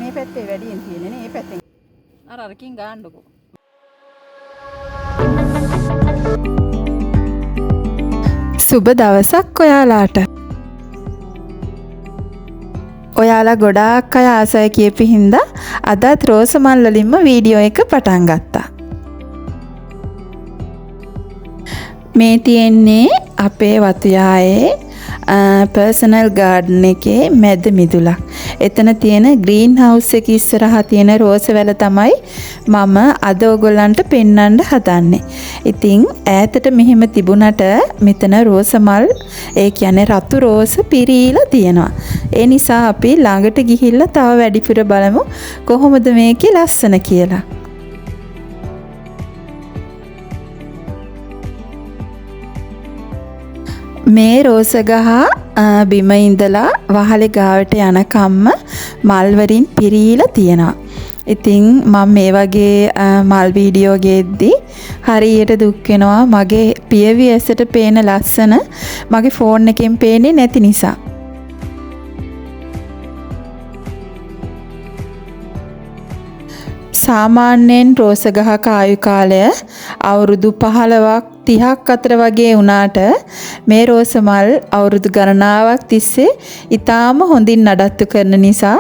මේ පැත්තේ වැඩියෙන් තියෙන්නේ නේ. මේ පැත්තෙන් අරකින් ගන්නකො. සුබ දවසක් ඔයාලාට. ඔයාලා ගොඩාක් අය ආසයි කියපු හින්දා අදත් රෝස මල් වලින්ම වීඩියෝ එක පටන් ගත්තා. මේ තියෙන්නේ අපේ වතුයායේ පර්සනල් ගාඩන් එකේ මැද මිදුලක්. එතන තියෙන ග්‍රීන් හවුස් එක ඉස්සරහා තියෙන රෝස වැල තමයි මම අද ඔයගොල්ලන්ට පෙන්වන්න හදන්නේ. ඉතින් ඈතට මෙහෙම තිබුණට මෙතන රෝස මල් ඒ කියන්නේ රතු රෝස පිරීලා තියෙනවා. ඒ නිසා අපි ළඟට ගිහිල්ලා තව වැඩිපුර බලමු කොහොමද මේකේ ලස්සන කියලා. මේ රෝස ගහ බිම ඉඳලා වහලේ ගාවට යනකම්ම මල් වලින් පිරීලා තියෙනවා. ඉතින් මම මේ වගේ මල් වීඩියෝ ගෙද්දි හරියට දුක් වෙනවා මගේ පියවි ඇසට පේන ලස්සන මගේ ෆෝන් එකෙන් පේන්නේ නැති නිසා. සාමාන්‍යයෙන් රෝස ගහක ආයු කාලය අවුරුදු 15ක් 30ක් අතර වගේ වුණාට මේ රෝස මල් අවුරුදු ගණනාවක් තිස්සේ ඊටාම හොඳින් නඩත්තු කරන නිසා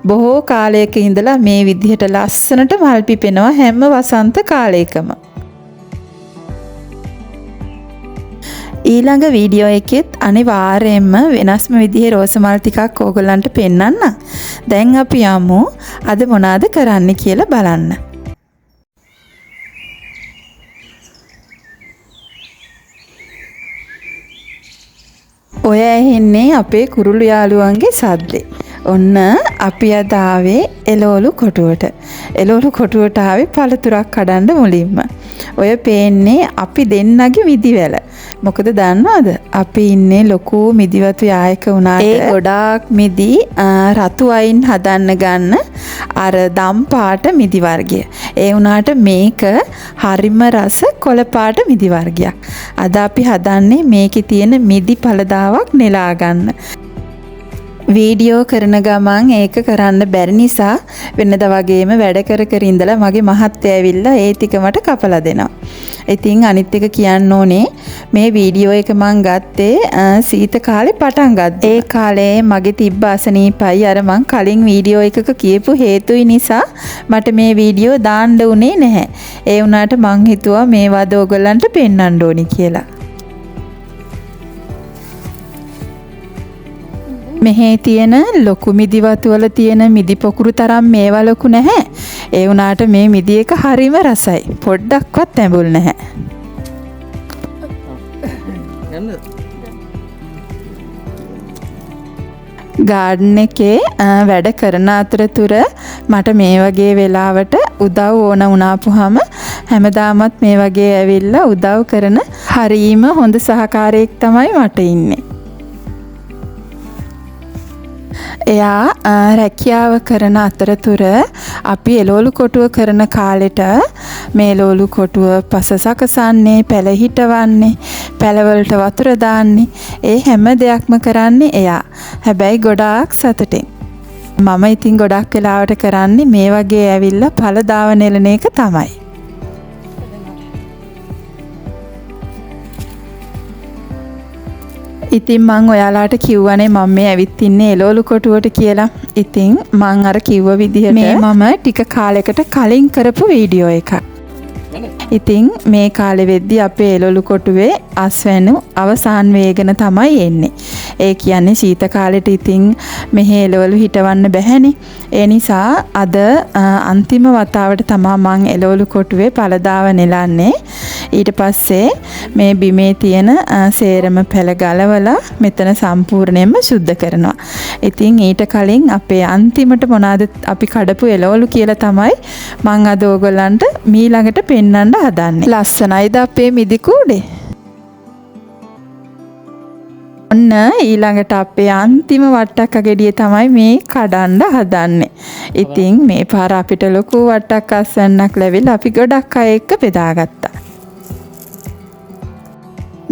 බොහෝ කාලයක ඉඳලා මේ විදිහට ලස්සනට මල් පිපෙනවා හැම වසන්ත කාලයකම. ඊළඟ වීඩියෝ එකෙත් අනිවාර්යයෙන්ම වෙනස්ම විදිහේ රෝස මල් ටිකක් ඕගොල්ලන්ට පෙන්වන්නම්. දැන් අපි යමු අද මොනවාද කරන්න කියලා බලන්න. ඔය ඇහෙන්නේ අපේ කුරුළු යාළුවන්ගේ සද්දේ. ඔන්න අපි අද ආවේ එළවලු කොටුවට. එළවලු කොටුවට ආවේ පළතුරක් කඩන්න මුලින්ම. ඔය පේන්නේ අපි දෙන්නගේ මිදිවැල. මොකද දන්නවද? අපි ඉන්නේ ලොකු මිදිවතු යායක වුණාට ඒ ගොඩාක් මිදි රතු අයින් හදන්න ගන්න අර දම් පාට මිදි වර්ගය. ඒ වුණාට මේක හරිම රස කොළ පාට මිදි වර්ගයක්. අද අපි හදන්නේ මේකේ තියෙන මිදි පළදාවක් නෙලා ගන්න. වීඩියෝ කරන ගමන් ඒක කරන්න බැරි නිසා වෙනද වගේම වැඩ කර ඉඳලා මගේ මහත්තයා ඇවිල්ලා ඒ ටික මට කපලා දෙනවා. ඉතින් අනිත් එක කියන්න ඕනේ මේ වීඩියෝ එක මං ගත්තේ සීත කාලේ පටන් ගත්තා. ඒ කාලේ මගේ තිබ්බ අසනීපයි අර මං කලින් වීඩියෝ එකක කියපු හේතුයි නිසා මට මේ වීඩියෝ දාන්න උනේ නැහැ. ඒ වුණාට මං හිතුවා මේවද ඔයගොල්ලන්ට පෙන්වන්න ඕනි කියලා. මෙහි තියෙන ලොකු මිදි වතු වල තියෙන මිදි පොකුරු තරම් මේවා ලොකු නැහැ. ඒ වුණාට මේ මිදි එක හරිම රසයි. පොඩ්ඩක්වත් ඇඹුල් නැහැ. ගාඩන් එකේ වැඩ කරන අතරතුර මට මේ වගේ වෙලාවට උදව් ඕන වුණාපුහම හැමදාමත් මේ වගේ ඇවිල්ලා උදව් කරන හරීම හොඳ සහකාරයෙක් තමයි මට ඉන්නේ. එයා රැකියාව කරන අතරතුර අපි එළවලු කොටුව කරන කාලෙට මේ එළවලු කොටුව පස සකසන්නේ, පැල හිටවන්නේ, පැලවලට වතුර දාන්නේ, ඒ හැම දෙයක්ම කරන්නේ එයා. හැබැයි ගොඩාක් සතුටින්. මම ඉතින් ගොඩක් වෙලාවට කරන්නේ මේ වගේ ඇවිල්ලා පළදාව නෙලන එක තමයි. ඉතින් මං ඔයාලාට කිව්වනේ මම මේ ඇවිත් ඉන්නේ එළවලු කොටුවට කියලා. ඉතින් මං අර කිව්ව විදිහට මේ මම ටික කාලයකට කලින් කරපු වීඩියෝ එකක්. ඉතින් මේ කාලෙ වෙද්දි අපේ එළවලු කොටුවේ අස්වැනු අවසාන වේගන තමයි එන්නේ. ඒ කියන්නේ ශීත කාලෙට ඉතින් මෙහි එළවලු හිටවන්න බැහැනේ. ඒ නිසා අද අන්තිම වතාවට තමයි මං එළවලු කොටුවේ පළදාව නෙලන්නේ. ඊට පස්සේ මේ බිමේ තියෙන සේරම පැල ගලවලා මෙතන සම්පූර්ණයෙන්ම සුද්ධ කරනවා. ඉතින් ඊට කලින් අපේ අන්තිමට මොනවාද අපි කඩපු එළවලු කියලා තමයි මං අද ඕගොල්ලන්ට මීළඟට පෙන්වන්න හදන්නේ. ලස්සනයිද අපේ මිදි කූඩේ? ඔන්න ඊළඟට අපේ අන්තිම වට්ටක්ක ගෙඩිය තමයි මේ කඩන්න හදන්නේ. ඉතින් මේ පාර අපිට ලොකු වට්ටක් අස්වැන්නක් ලැබිලා අපි ගොඩක් අය එක්ක බෙදාගත්තා.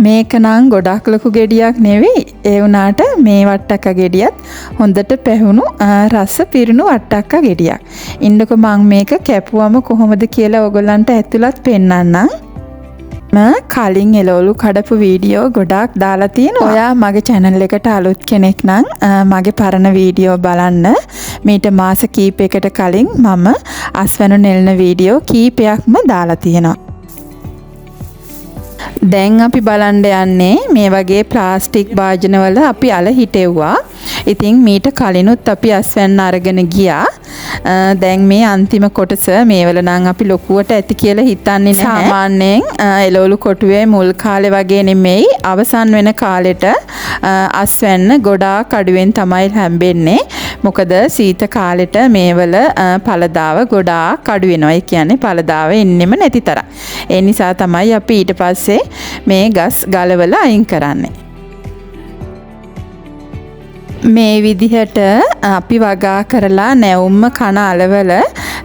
මේක නම් ගොඩක් ලොකු ගෙඩියක් නෙවෙයි. ඒ වුණාට මේ වට්ටක්ක ගෙඩියත් හොඳට පැහුණු රස පිරුණු වට්ටක්ක ගෙඩියක්. ඉන්නකො මම මේක කැපුවම කොහොමද කියලා ඔයගොල්ලන්ට ඇතුළත් පෙන්නන්නම්. කලින් එළවලු කඩපු වීඩියෝ ගොඩාක් දාලා තියෙනවා. ඔයා මගේ channel එකට අලුත් කෙනෙක් නම් මගේ පරණ වීඩියෝ බලන්න. මීට මාස කීපයකට කලින් මම අස්වැනු නෙල්න වීඩියෝ කීපයක්ම දාලා තියෙනවා. දැන් අපි බලන්න යන්නේ මේ වගේ ප්ලාස්ටික් භාජනවල අපි අල හිටෙව්වා. ඉතින් මීට කලිනුත් අපි අස්වැන්න අරගෙන ගියා. දැන් මේ අන්තිම කොටස මේවල නම් අපි ලොකුවට ඇති කියලා හිතන්නේ නැහැ. සාමාන්‍යයෙන් එළවලු කොටුවේ මුල් කාලේ වගේ නෙමෙයි අවසන් වෙන කාලෙට අස්වැන්න ගොඩාක් අඩුවෙන් තමයි හැම්බෙන්නේ. මොකද සීත කාලෙට මේවල පළදාව ගොඩාක් අඩු වෙනවා. ඒ කියන්නේ පළදාව එන්නෙම නැති තරම්. ඒ නිසා තමයි අපි ඊට පස්සේ මේ ගස් ගලවලා අයින් කරන්නේ. මේ විදිහට අපි වගා කරලා නැවුම්ම කන අලවල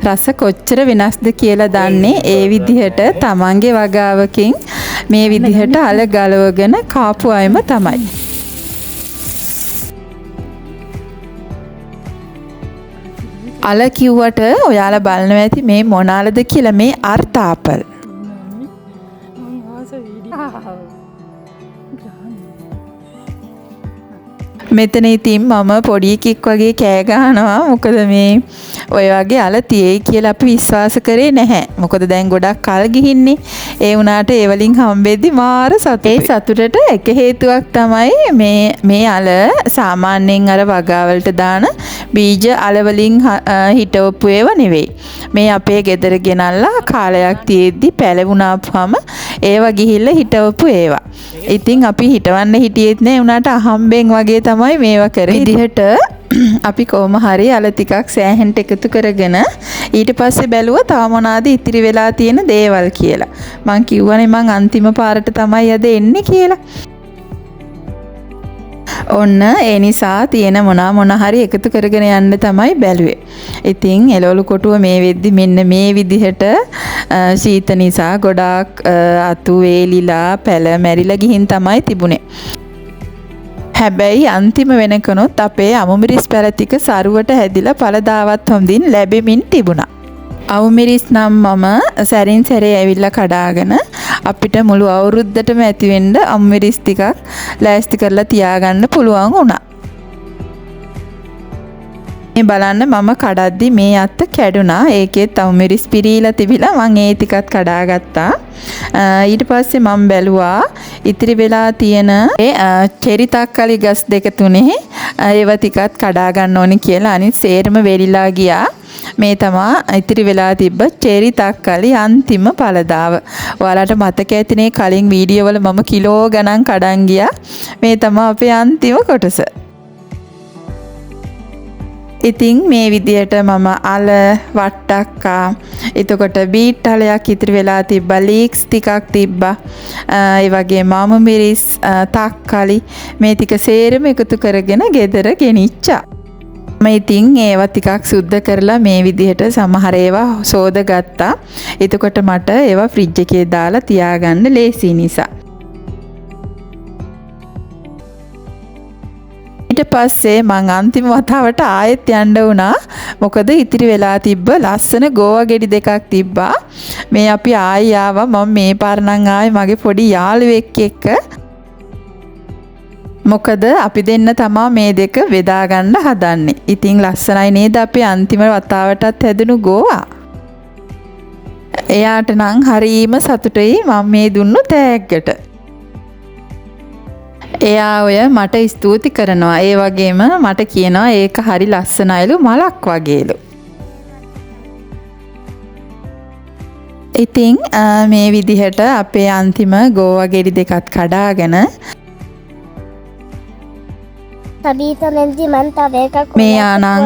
රස කොච්චර වෙනස්ද කියලා දන්නේ ඒ විදිහට තමන්ගේ වගාවකින් මේ විදිහට අල ගලවගෙන කාපු අයම තමයි. අල කිව්වට ඔයාලා බලනවා ඇති මේ මොනාලද කියලා මේ අර්ථාපල්. මෙතන ඉතින් මම පොඩි එකෙක් වගේ කෑ ගහනවා. මොකද මේ ඔය වගේ අල තියෙයි කියලා අපි විශ්වාස කරේ නැහැ. මොකද දැන් ගොඩක් කල් ගිහින්නේ. ඒ වුණාට ඒ වලින් හම්බෙද්දි මාර සතුටුයි. ඒ සතුටට එක හේතුවක් තමයි මේ අල සාමාන්‍යයෙන් අර වගාවලට දාන බීජ අල වලින් හිටවපු ඒවා නෙවෙයි. මේ අපේ ගෙදර ගෙනල්ලා කාලයක් තියෙද්දි පැලවුණාපුවම ඒවා ගිහිල්ලා හිටවපු ඒවා. ඉතින් අපි හිටවන්න හිටියෙත් නෑ. උනාට අහම්බෙන් වගේ තමයි මේවා කරේ. විදිහට අපි කොහොම හරි අල ටිකක් සෑහෙන්ට එකතු කරගෙන ඊට පස්සේ බැලුවා තව මොනවාද ඉතිරි වෙලා තියෙන දේවල් කියලා. මං කිව්වනේ මං අන්තිම පාරට තමයි අද එන්නේ කියලා. ඔන්න ඒ නිසා තියෙන මොන හරි එකතු කරගෙන යන්න තමයි බැලුවේ. ඉතින් එළවලු කොටුව මේ වෙද්දි මෙන්න මේ විදිහට ශීත නිසා ගොඩාක් අතු වේලිලා පැල මැරිලා ගිහින් තමයි තිබුණේ. හැබැයි අන්තිම වෙනකනොත් අපේ අමුමිරිස් පැල ටික සරුවට හැදිලා පළදාවත් හොඳින් ලැබෙමින් තිබුණා. අවුමිරිස් නම් මම සැරින් සැරේ ඇවිල්ලා කඩාගෙන අපිට මුළු අවුරුද්දටම ඇති වෙන්න අමුමිරිස් ටිකක් ලෑස්ති කරලා තියාගන්න පුළුවන් වුණා. මේ බලන්න මම කඩද්දි මේ අත්ත කැඩුනා. ඒකෙත් අවුමිරිස් පිරීලා තිබිලා මම ඒ ටිකත් කඩාගත්තා. ඊට පස්සේ මම බැලුවා ඉතිරි වෙලා තියෙන චෙරි තක්කලි ගස් දෙක තුනේ ඒවා ටිකත් කඩා ගන්න ඕනි කියලා. අනිත් සේරම වෙලිලා ගියා. මේ තමා ඉතිරි වෙලා තිබ්බ චෙරි තක්කලි අන්තිම පළදාව. ඔයාලට මතක ඇතිනේ කලින් වීඩියෝ වල මම කිලෝ ගණන් කඩන් ගියා. මේ තමා අපේ අන්තිම කොටස. ඉතින් මේ විදියට මම අල වට්ටක්කා එතකොට බීට් අලයක් ඉතිරි වෙලා තිබ්බා. ලීක්ස් ටිකක් තිබ්බා. ඒ වගේම අමුමිරිස් තක්කලි මේ ටික සේරම එකතු කරගෙන ගෙදර ගෙනිච්චා. මම ඉතින් ඒවා ටිකක් සුද්ධ කරලා මේ විදිහට සමහර ඒවා සෝදගත්තා. එතකොට මට ඒවා ෆ්‍රිජ් එකේ දාලා තියාගන්න ලේසි නිසා. ඊට පස්සේ මං අන්තිම වතාවට ආයෙත් යන්න වුණා. මොකද ඉතිරි වෙලා තිබ්බ ලස්සන ගෝවා ගෙඩි දෙකක් තිබ්බා. මේ අපි ආයෙ ආවා. මම මේ පාර නම් ආයෙ මගේ පොඩි යාළුවෙක් එක්ක. මොකද අපි දෙන්න තමා මේ දෙක බෙදා ගන්න හදන්නේ. ඉතින් ලස්සනයි නේද අපේ අන්තිම වතාවටත් හැදුණු ගෝවා. එයාට නම් හරීම සතුටුයි මම මේ දුන්නු තෑග්ගට. එයා ඔය මට ස්තුති කරනවා. ඒ වගේම මට කියනවා ඒක හරි ලස්සනයිලු මලක් වගේලු. ඉතින් මේ විදිහට අපේ අන්තිම ගෝවා ගෙඩි දෙකත් කඩාගෙන මේ ආනං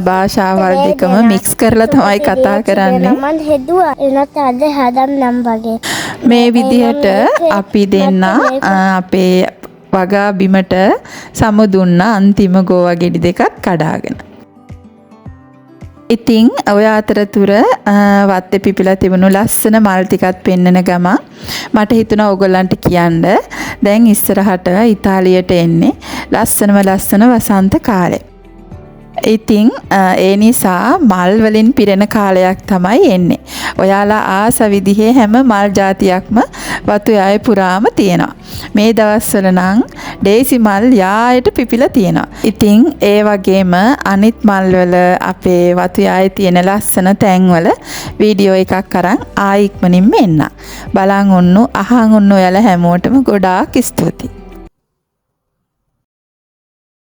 භාෂාවල් දෙකම මික්ස් කරලා තමයි කතා කරන්නේ. මේ විදිහට අපි දෙන්න අපේ වගා බිමට සමුදුන්න අන්තිම ගෝවා ගෙඩි දෙකත් කඩාගෙන. ඉතින් ඔය අතරතුර වත්තේ පිපිලා තිබුණු ලස්සන මල් ටිකත් පෙන්නන ගමන් මට හිතුණා ඕගොල්ලන්ට කියන්න දැන් ඉස්සරහට ඉතාලියට එන්නේ ලස්සන වසන්ත කාලේ. ඉතින් ඒ නිසා මල් වලින් පිරෙන කාලයක් තමයි එන්නේ. ඔයාලා ආස විදිහේ හැම මල් జాතියක්ම වතුයායේ පුරාම තියෙනවා. මේ දවස්වල නම් ඩේසි මල් යායට පිපිලා තියෙනවා. ඉතින් ඒ වගේම අනිත් මල් වල අපේ වතුයායේ තියෙන ලස්සන තැන්වල වීඩියෝ එකක් අරන් ආයි ඉක්මනින්ම එන්න. බලන් ඔන්න අහන් ඔන්න ඔයාලා හැමෝටම ගොඩාක් ස්තුතියි.